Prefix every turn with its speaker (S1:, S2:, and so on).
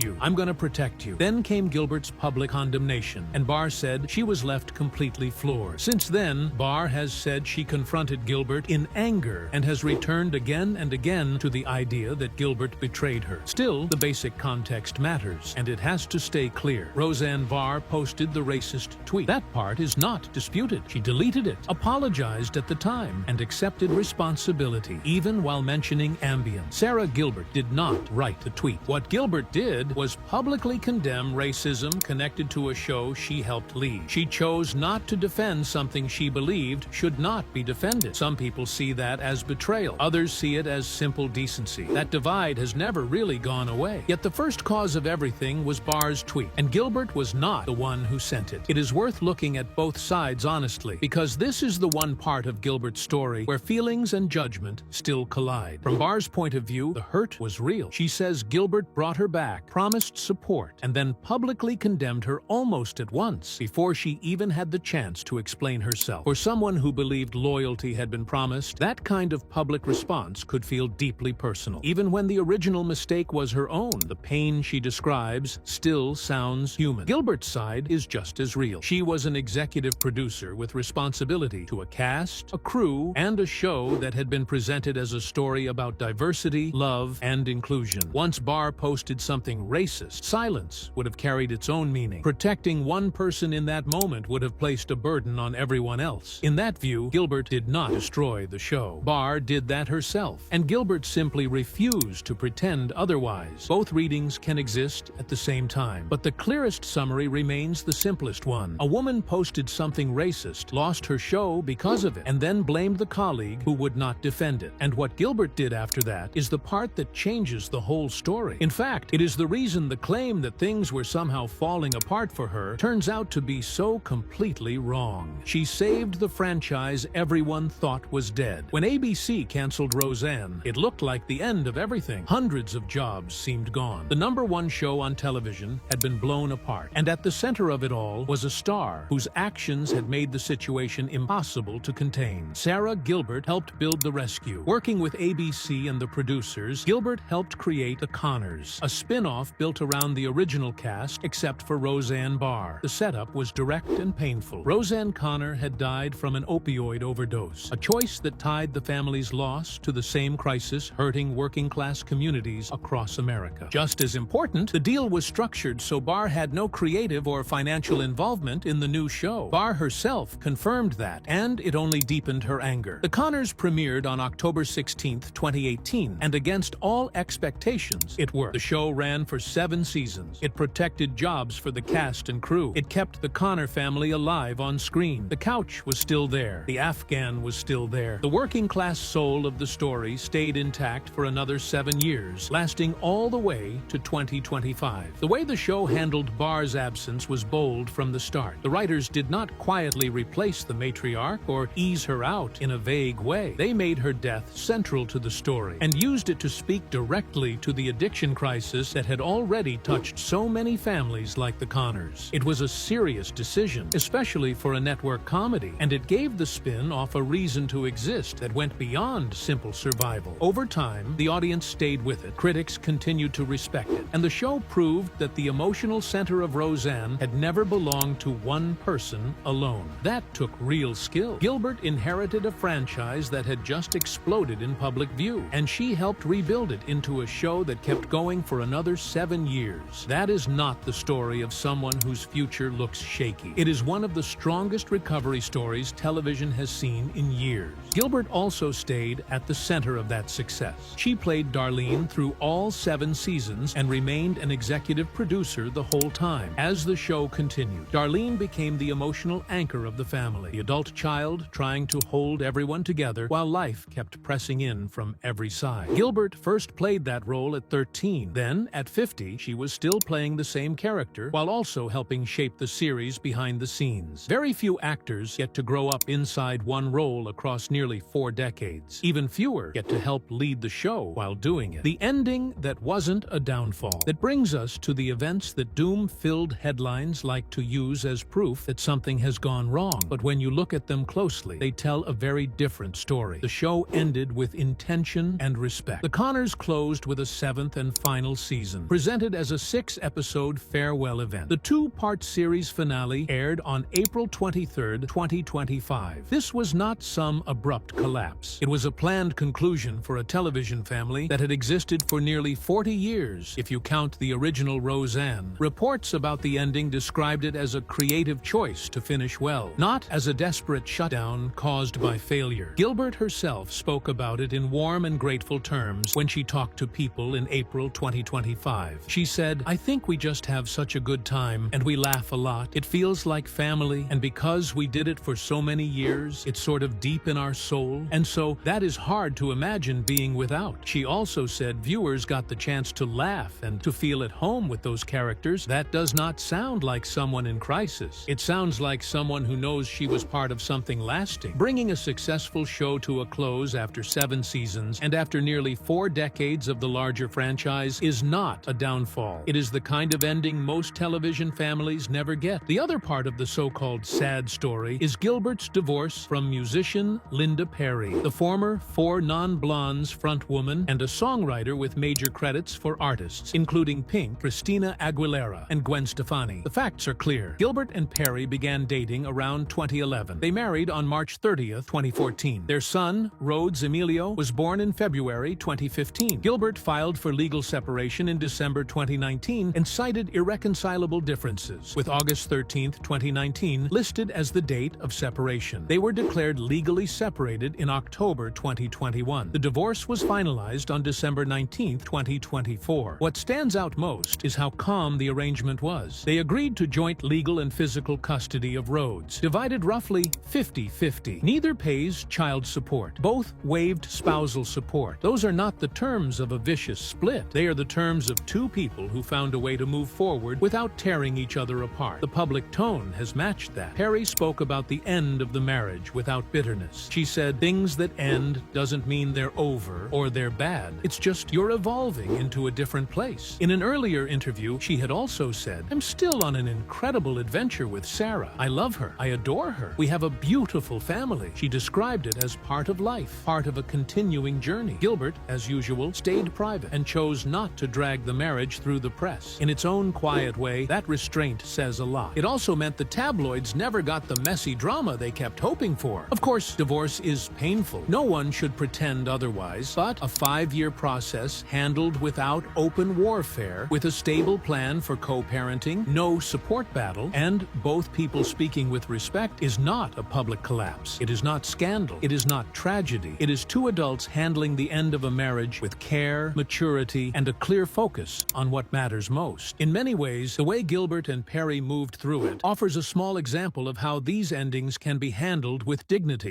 S1: you. I'm gonna protect you." Then came Gilbert's public condemnation, and Barr said she was left completely floored. Since then, Barr has said she confronted Gilbert in anger and has returned again and again to the idea that Gilbert betrayed her. Still, the basic context matters, and it has to stay clear. Roseanne Barr posted the racist tweet. That part is not disputed. She deleted it, apologized at the time, and accepted responsibility, even while mentioning ambience. Sara Gilbert did not write the tweet. What Gilbert did was publicly condemn racism connected to a show she helped lead. She chose not to defend something she believed should not be defended. Some people see that as betrayal. Others see it as simple decency. That divide has never really gone away. Yet the first cause of everything was Barr's tweet, and Gilbert was not the one who sent it. It is worth looking at both sides honestly, because this is the one part of Gilbert's story where feelings and judgment still collide. From Barr's point of view, the hurt was real. She says Gilbert brought her back, promised support, and then publicly condemned her almost at once, before she even had the chance to explain herself. For someone who believed loyalty had been promised, that kind of public response could feel deeply personal. Even when the original mistake was her own, the pain she describes still sounds human. Gilbert's side is just as real. She was an executive producer with responsibility to a cast, a crew, and a show that had been presented as a story about diversity, love, and inclusion. Once Barr posted something racist, silence would have carried its own meaning. Protecting one person in that moment would have placed a burden on everyone else. In that view, Gilbert did not destroy the show. Barr did that herself, and Gilbert simply refused to pretend otherwise. Both readings can exist at the same time, but the clearest summary remains the simplest one. A woman posted something racist, lost her show because of it, and then blamed the colleague who would not defend it. And what Gilbert did after that is the part that changes the whole story. In fact, it is the reason the claim that things were somehow falling apart for her turns out to be so completely wrong. She saved the franchise everyone thought was dead. When ABC canceled Roseanne, it looked like the end of everything. Hundreds of jobs seemed gone. The #1 show on television had been blown apart, and at the center of it all was a star whose actions had made the situation impossible to contain. Sara Gilbert helped build the rescue. Working with ABC and the producers, Gilbert helped create The Connors, a spin-off built around the original cast except for Roseanne Barr. The setup was direct and painful. Roseanne Connor had died from an opioid overdose, a choice that tied the family's loss to the same crisis hurting working-class communities across America. Just as important, the deal was structured so Barr had no creative or financial involvement in the new show. Barr herself confirmed that, and it only deepened her anger. The Connors premiered on October 16, 2018, and against all expectations, it worked. The show ran for 7 seasons. It protected jobs for the cast and crew. It kept the Connor family alive on screen. The couch was still there. The Afghan was still there. The working-class soul of the story stayed intact for another 7 years, lasting all the way to 2025. The way the show handled Barr's absence was bold from the start. The writers did not quietly replace the matriarch or ease her out in a vague way. They made her death central to the story and used it to speak directly to the addiction crisis that had already touched so many families like the Connors. It was a serious decision, especially for a network comedy, and it gave the spin-off a reason to exist that went beyond simple survival. Over time, the audience stayed with it, critics continued to respect it, and the show proved that the emotional center of Roseanne had never belonged to one person alone. That took real skill. Gilbert inherited a franchise that had just exploded in public view, and she helped rebuild it into a show that kept going for another 7 years. That is not the story of someone whose future looks shaky. It is one of the strongest recovery stories television has seen in years. Gilbert also stayed at the center of that success. She played Darlene through all 7 seasons and remained an executive producer the whole time. As the show continued, Darlene became the emotional anchor of the family, the adult child trying to hold everyone together while life kept pressing in from every side. Gilbert first played that role at 13. Then, at 50, she was still playing the same character while also helping shape the series behind the scenes. Very few actors get to grow up inside one role across nearly 4 decades. Even fewer get to help lead the show while doing it. The ending that wasn't a downfall. That brings us to the events that doom-filled headlines like to use as proof that something has gone wrong. But when you look at them closely, they tell a very different story. The show ended with intention and respect. The Connors closed with a 7th and final season, presented as a 6-episode farewell event. The 2-part series finale aired on April 23, 2025. This was not some abrupt collapse. It was a planned conclusion for a television family that had existed for nearly 40 years, if you count the original Roseanne. Reports about the ending described it as a creative choice to finish well, not as a desperate shutdown caused by failure. Gilbert herself spoke about it in warm and grateful terms when she talked to People in April 2025. She said, "I think we just have such a good time, and we laugh a lot. It feels like family, and because we did it for so many years, it's sort of deep in our soul, and so that is hard to imagine being without." She also said viewers got the chance to laugh and to feel at home with those characters. That does not sound like someone in crisis. It sounds like someone who knows she was part of something lasting. Bringing a successful show to a close after 7 seasons and after nearly 4 decades of the larger franchise is not a downfall. It is the kind of ending most television families never get. The other part of the so-called sad story is Gilbert's divorce from musician Linda Perry, the former Four Non-Blondes frontwoman and a songwriter with major credits for artists, including Pink, Christina Aguilera, and Gwen Stefani. The facts are clear. Gilbert and Perry began dating around 2011. They married on March 30th, 2014. Their son, Rhodes Emilio, was born in February 2015. Gilbert filed for legal separation in December 2019 and cited irreconcilable differences, with August 13th, 2019 listed as the date of separation. They were declared legally separated in October 2021. The divorce was finalized on December 19th, 2024. What stands out most is how calm the arrangement was. They agreed to joint legal and physical custody of Rhodes, divided roughly 50-50. Neither pays child support. Both waived spousal support. Those are not the terms of a vicious split. They are the terms of 2 people who found a way to move forward without tearing each other apart. The public tone has matched that. Perry spoke about the end of the marriage without bitterness. She said, "Things that end doesn't mean they're over or they're bad. It's just you're evolving into a different place." In an earlier interview, she had also said, "I'm still on an incredible adventure with Sara. I love her. I adore her. We have a beautiful family." She described it as part of life, part of a continuing journey. Gilbert, as usual, stayed private and chose not to drag the marriage through the press. In its own quiet way, that restraint says a lot. It also meant the tabloids never got the messy drama they kept hoping for. Of course, divorce is painful. No one should pretend otherwise, but a 5-year process handled without open warfare, with a stable plan for co-parenting, no support battle, and both people speaking with respect is not a public collapse. It is not scandal. It is not tragedy. It is 2 adults handling the end of a marriage with care, maturity, and a clear focus on what matters most. In many ways, the way Gilbert and Perry moved through it offers a small example of how these endings can be handled with dignity.